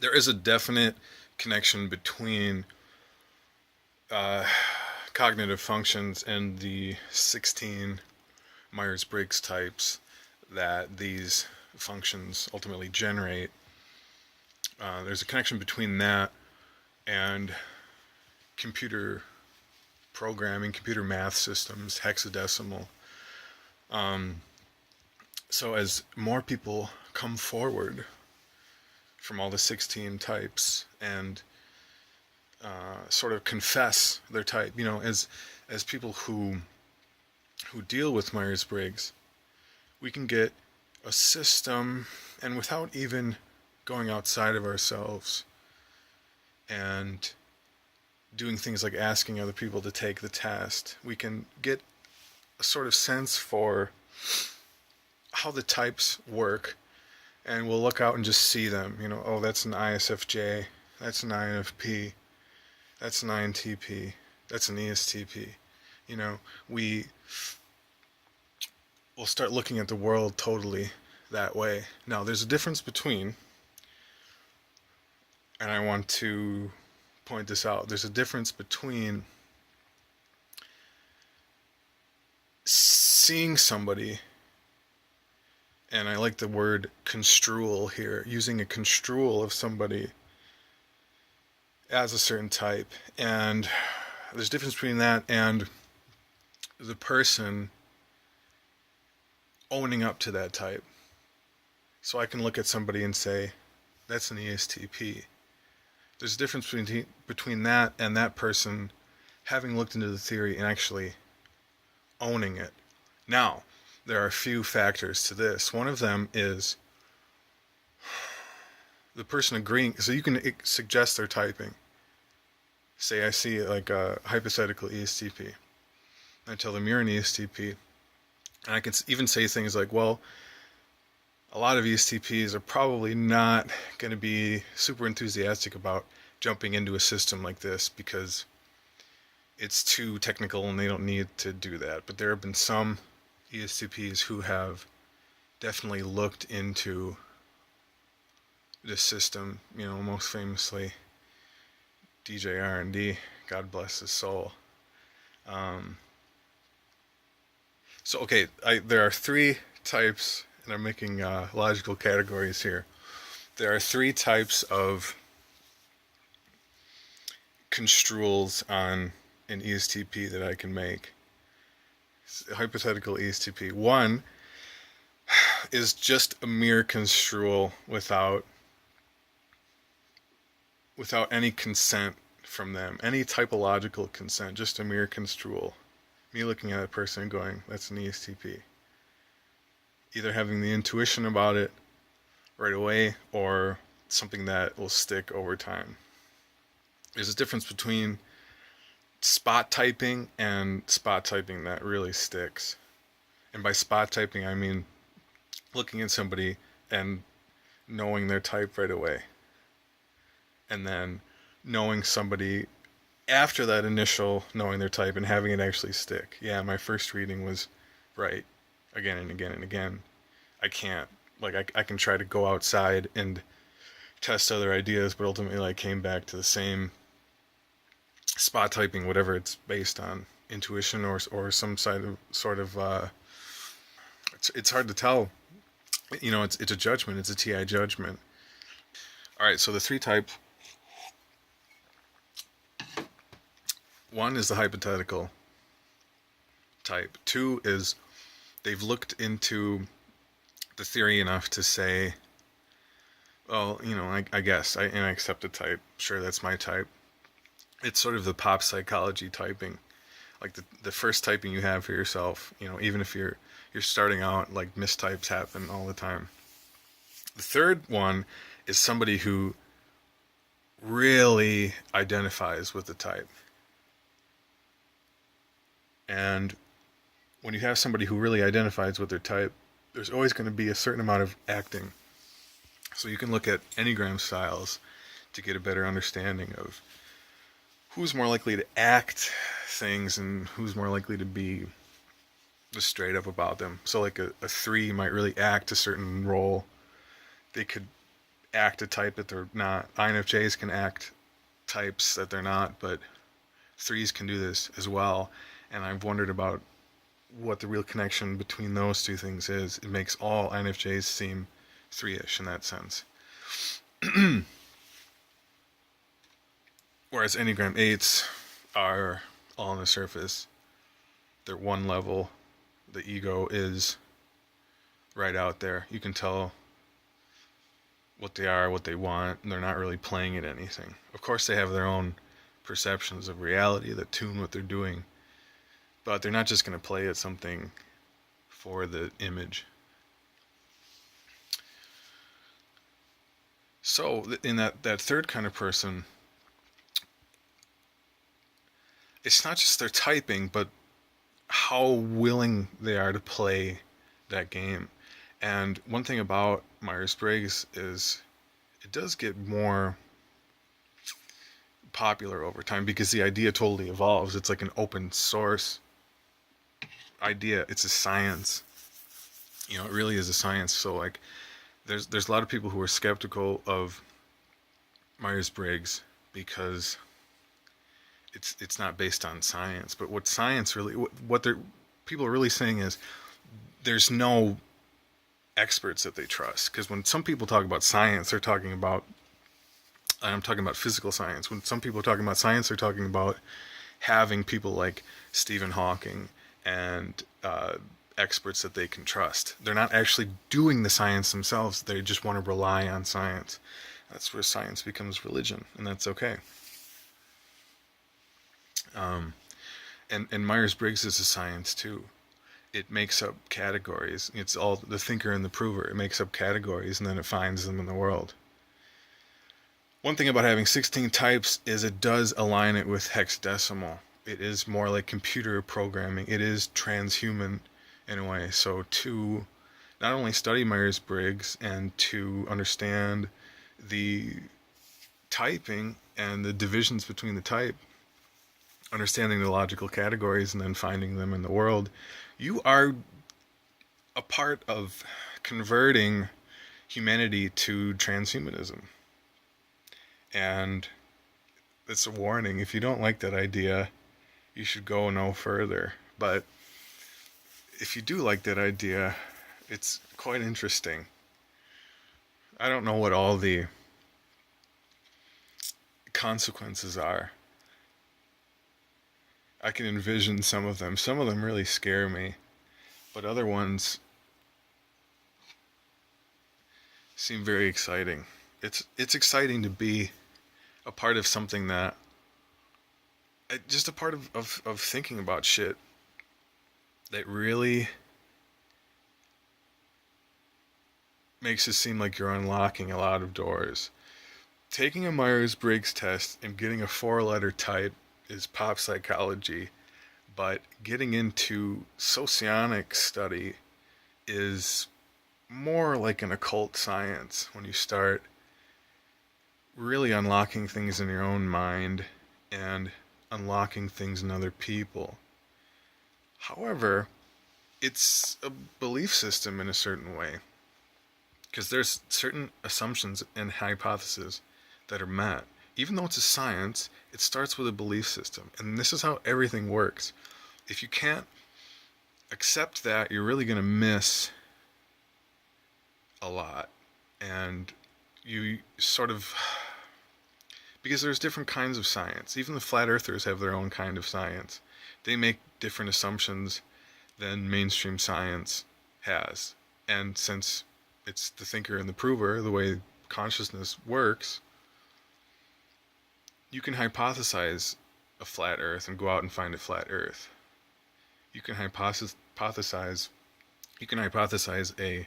there is a definite connection between uh, cognitive functions and the 16 Myers-Briggs types that these functions ultimately generate. There's a connection between that and computer programming, computer math systems, hexadecimal. Um, so as more people come forward from all the 16 types and sort of confess their type, as people who deal with Myers-Briggs, we can get a system, and without even going outside of ourselves and doing things like asking other people to take the test, we can get a sort of sense for how the types work, and we'll look out and just see them. Oh, that's an ISFJ, that's an INFP, that's an INTP, that's an ESTP. We will start looking at the world totally that way. Now, there's a difference between, and I want to point this out, there's a difference between seeing somebody, and I like the word construal here, using a construal of somebody as a certain type, and there's a difference between that and the person owning up to that type. So I can look at somebody and say, that's an ESTP. There's a difference between that and that person having looked into the theory and actually owning it. Now, there are a few factors to this. One of them is the person agreeing. So you can suggest their typing. Say I see like a hypothetical ESTP. I tell them you're an ESTP. And I can even say things like, well, a lot of ESTPs are probably not going to be super enthusiastic about jumping into a system like this because it's too technical and they don't need to do that. But there have been some ESTPs who have definitely looked into this system, most famously DJ R&D, God bless his soul. There are three types, and I'm making logical categories here. There are three types of construals on an ESTP that I can make. Hypothetical ESTP. One is just a mere construal without any consent from them, any typological consent, just a mere construal. Me looking at a person and going, that's an ESTP. Either having the intuition about it right away or something that will stick over time. There's a difference between spot typing and spot typing that really sticks. And by spot typing, I mean looking at somebody and knowing their type right away. And then knowing somebody after that initial knowing their type and having it actually stick. Yeah, my first reading was right again and again and again. I can't, I can try to go outside and test other ideas, but ultimately I came back to the same spot typing, whatever it's based on, intuition or some sort of it's hard to tell. It's a judgment. It's a TI judgment. All right, so the three types. One is the hypothetical type. Two is they've looked into the theory enough to say, well, I guess, I accept the type. Sure, that's my type. It's sort of the pop psychology typing. Like the first typing you have for yourself, even if you're starting out, like mistypes happen all the time. The third one is somebody who really identifies with the type. And when you have somebody who really identifies with their type, there's always going to be a certain amount of acting. So you can look at Enneagram styles to get a better understanding of who's more likely to act things and who's more likely to be just straight up about them. So like a 3 might really act a certain role. They could act a type that they're not. INFJs can act types that they're not, but 3s can do this as well. And I've wondered about what the real connection between those two things is. It makes all INFJs seem 3-ish in that sense. Whereas Enneagram 8s are all on the surface. They're one level. The ego is right out there. You can tell what they are, what they want, and they're not really playing at anything. Of course, they have their own perceptions of reality that tune what they're doing, but they're not just going to play at something for the image. So, in that third kind of person, it's not just their typing, but how willing they are to play that game. And one thing about Myers-Briggs is it does get more popular over time because the idea totally evolves. It's like an open source idea. It's a science. You know, it really is a science. So like there's a lot of people who are skeptical of Myers-Briggs because it's not based on science. But what science really, what people are really saying is there's no experts that they trust. Because when some people talk about science, they're talking about, I'm talking about physical science. When some people are talking about science, they're talking about having people like Stephen Hawking and experts that they can trust. They're not actually doing the science themselves. They just want to rely on science. That's where science becomes religion, and that's okay. And Myers-Briggs is a science too. It makes up categories. It's all the thinker and the prover. It makes up categories and then it finds them in the world. One thing about having 16 types is it does align it with hexadecimal. It is more like computer programming. It is transhuman in a way. So to not only study Myers-Briggs and to understand the typing and the divisions between the type, understanding the logical categories and then finding them in the world, you are a part of converting humanity to transhumanism. And it's a warning. If you don't like that idea, you should go no further. But if you do like that idea, it's quite interesting. I don't know what all the consequences are. I can envision some of them. Some of them really scare me, but other ones seem very exciting. It's exciting to be a part of something that, just a part of thinking about shit that really makes it seem like you're unlocking a lot of doors. Taking a Myers-Briggs test and getting a 4-letter type is pop psychology, but getting into Socionics study is more like an occult science when you start really unlocking things in your own mind and unlocking things in other people. However, it's a belief system in a certain way, because there's certain assumptions and hypotheses that are met. Even though it's a science, it starts with a belief system. And this is how everything works. If you can't accept that, you're really going to miss a lot. And you sort of, because there's different kinds of science. Even the flat earthers have their own kind of science. They make different assumptions than mainstream science has. And since it's the thinker and the prover, the way consciousness works, you can hypothesize a flat earth and go out and find a flat earth. You can hypothesize a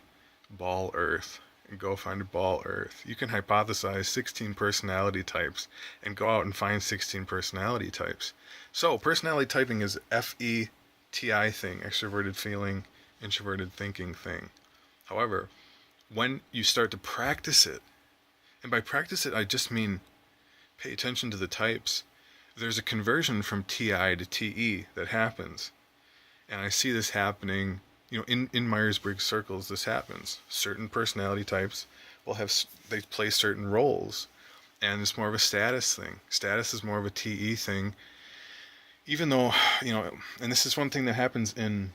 ball earth and go find a ball earth. You can hypothesize 16 personality types and go out and find 16 personality types. So personality typing is FETI thing, extroverted feeling, introverted thinking thing. However, when you start to practice it, and by practice it I just mean pay attention to the types, there's a conversion from TI to TE that happens. And I see this happening, in Myers-Briggs circles, this happens. Certain personality types people they play certain roles, and it's more of a status thing. Status is more of a TE thing, even though, and this is one thing that happens in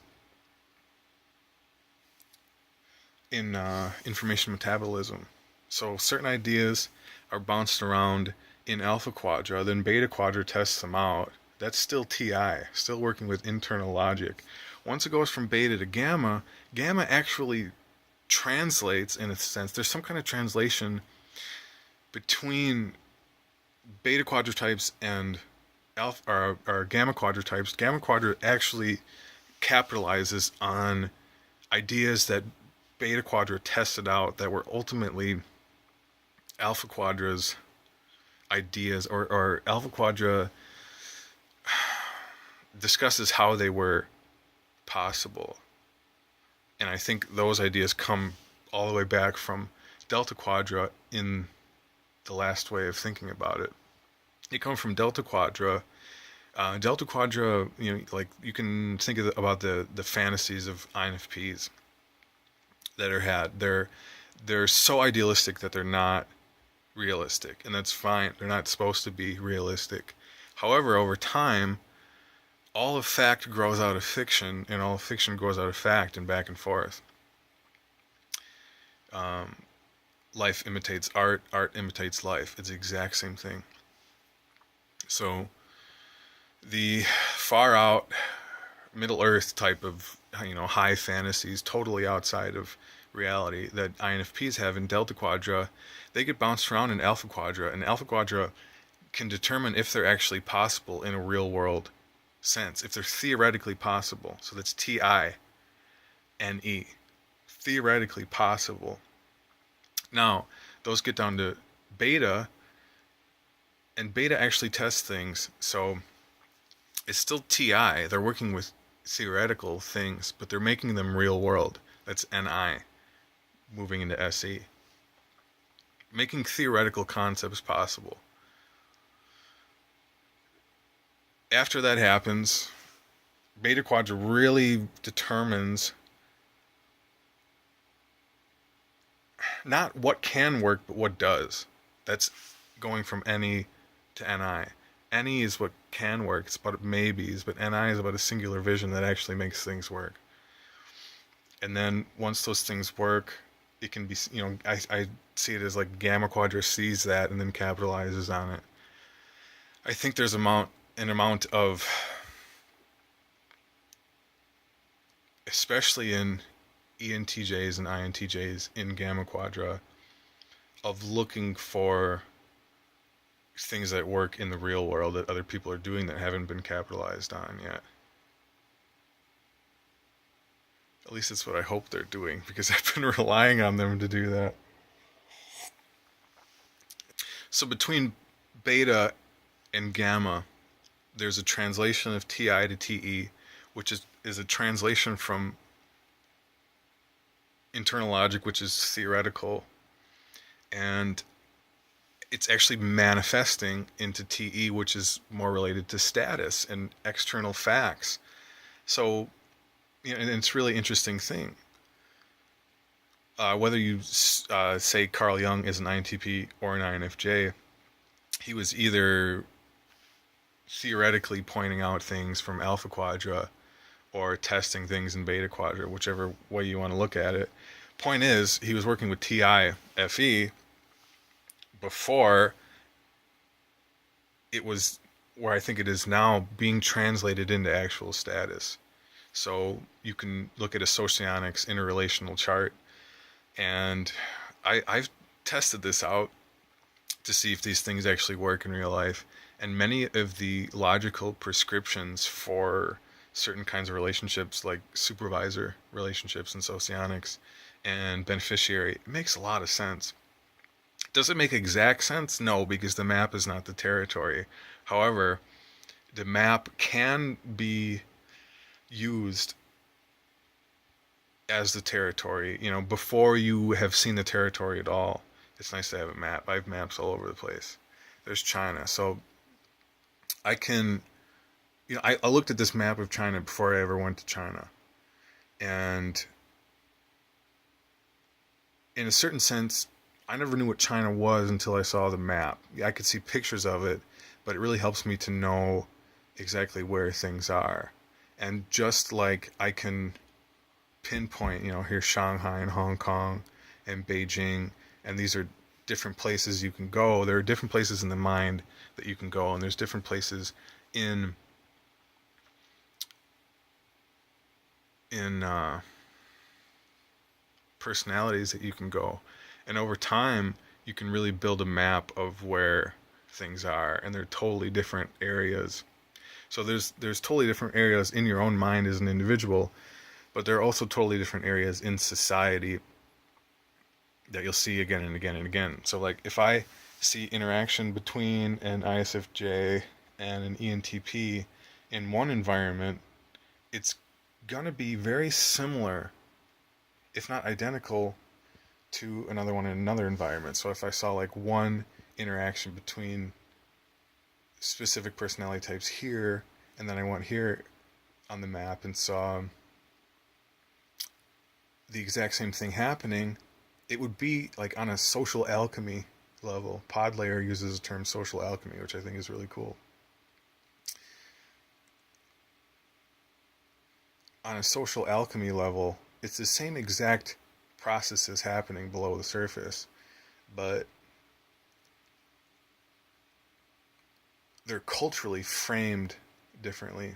information metabolism. So certain ideas are bounced around in alpha quadra, then beta quadra tests them out. That's still TI, still working with internal logic. Once it goes from beta to gamma, gamma actually translates, in a sense. There's some kind of translation between beta quadra types and alpha or gamma quadra types. Gamma quadra actually capitalizes on ideas that beta quadra tested out that were ultimately alpha quadra's ideas, or alpha quadra discusses how they were possible. And I think those ideas come all the way back from delta quadra in the last way of thinking about it. They come from delta quadra. Delta quadra, like you can think about the fantasies of INFPs that are had. They're so idealistic that they're not realistic, and that's fine. They're not supposed to be realistic. However, over time, all of fact grows out of fiction, and all of fiction grows out of fact, and back and forth. Life imitates art, art imitates life. It's the exact same thing. So the far out Middle Earth type of high fantasies, totally outside of reality, that INFPs have in delta quadra, they get bounced around in alpha quadra, and alpha quadra can determine if they're actually possible in a real world sense, if they're theoretically possible. So that's TINE, theoretically possible. Now those get down to beta, and beta actually tests things. So it's still TI. They're working with theoretical things, but they're making them real world. That's NI, moving into SE. Making theoretical concepts possible. After that happens, beta quadra really determines not what can work, but what does. That's going from NE to NI. NE is what can work, it's about maybes, but NI is about a singular vision that actually makes things work. And then once those things work, it can be, I see it as like gamma quadra sees that and then capitalizes on it. I think there's an amount of, especially in ENTJs and INTJs in gamma quadra, of looking for things that work in the real world that other people are doing that haven't been capitalized on yet. At least it's what I hope they're doing, because I've been relying on them to do that. So between beta and gamma, there's a translation of TI to TE, which is a translation from internal logic, which is theoretical, and it's actually manifesting into TE, which is more related to status and external facts. So, and it's a really interesting thing. Whether you say Carl Jung is an INTP or an INFJ, he was either theoretically pointing out things from alpha quadra or testing things in beta quadra, whichever way you want to look at it. Point is, he was working with TI-FE before it was where I think it is now, being translated into actual status. So you can look at a Socionics interrelational chart, and I've tested this out to see if these things actually work in real life. And many of the logical prescriptions for certain kinds of relationships, like supervisor relationships in Socionics and beneficiary, it makes a lot of sense. Does it make exact sense? No, because the map is not the territory. However, the map can be used as the territory, before you have seen the territory at all. It's nice to have a map. I have maps all over the place. There's China. So I can, I looked at this map of China before I ever went to China. And in a certain sense, I never knew what China was until I saw the map. I could see pictures of it, but it really helps me to know exactly where things are. And just like I can pinpoint, here's Shanghai and Hong Kong and Beijing, and these are different places you can go. There are different places in the mind that you can go, and there's different places in personalities that you can go. And over time, you can really build a map of where things are, and they're totally different areas. So there's totally different areas in your own mind as an individual, but there are also totally different areas in society that you'll see again and again and again. So like if I see interaction between an ISFJ and an ENTP in one environment, it's gonna be very similar, if not identical, to another one in another environment. So if I saw like one interaction between specific personality types here, and then I went here on the map and saw the exact same thing happening, it would be like on a social alchemy level. Podlayer uses the term social alchemy, which I think is really cool. On a social alchemy level, it's the same exact processes happening below the surface, but they're culturally framed differently.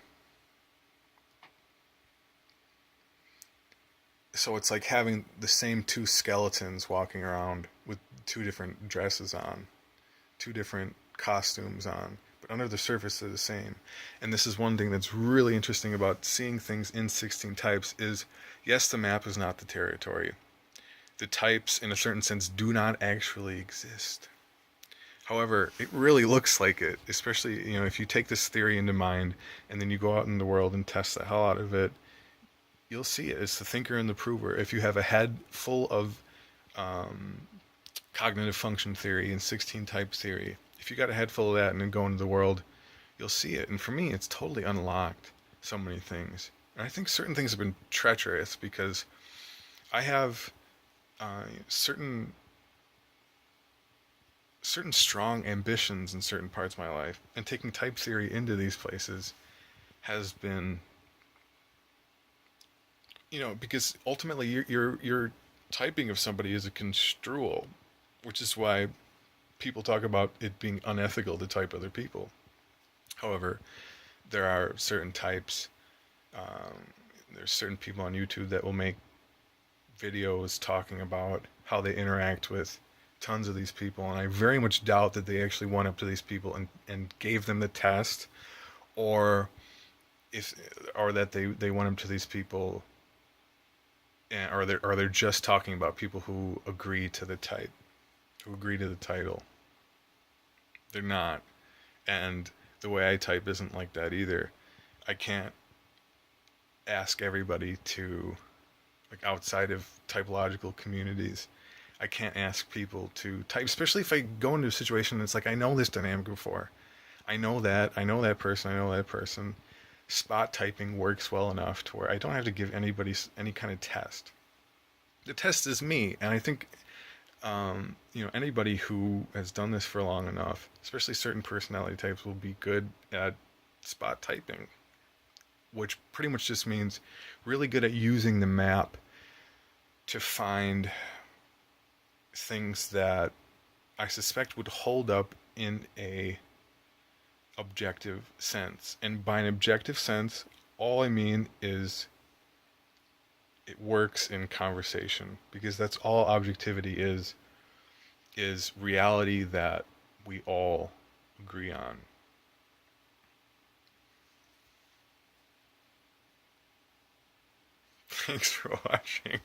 So it's like having the same two skeletons walking around with two different dresses on, two different costumes on, but under the surface they're the same. And this is one thing that's really interesting about seeing things in 16 types is, yes, the map is not the territory. The types, in a certain sense, do not actually exist. However, it really looks like it, especially, if you take this theory into mind and then you go out in the world and test the hell out of it, you'll see it. It's the thinker and the prover. If you have a head full of cognitive function theory and 16 type theory, if you got a head full of that and then go into the world, you'll see it. And for me, it's totally unlocked so many things. And I think certain things have been treacherous because I have certain strong ambitions in certain parts of my life, and taking type theory into these places has been, because ultimately your typing of somebody is a construal, which is why people talk about it being unethical to type other people. However, there are certain types. There's certain people on YouTube that will make videos talking about how they interact with tons of these people, and I very much doubt that they actually went up to these people and gave them the test, or that they went up to these people, or they're just talking about people who agree to the type, who agree to the title. They're not, and the way I type isn't like that either. I can't ask everybody to, like outside of typological communities, I can't ask people to type, especially if I go into a situation that's like, I know this dynamic before. I know that person. Spot typing works well enough to where I don't have to give anybody any kind of test. The test is me, and I think, anybody who has done this for long enough, especially certain personality types, will be good at spot typing, which pretty much just means really good at using the map to find things that I suspect would hold up in a objective sense. And by an objective sense, all I mean is it works in conversation, because that's all objectivity is reality that we all agree on. Thanks for watching.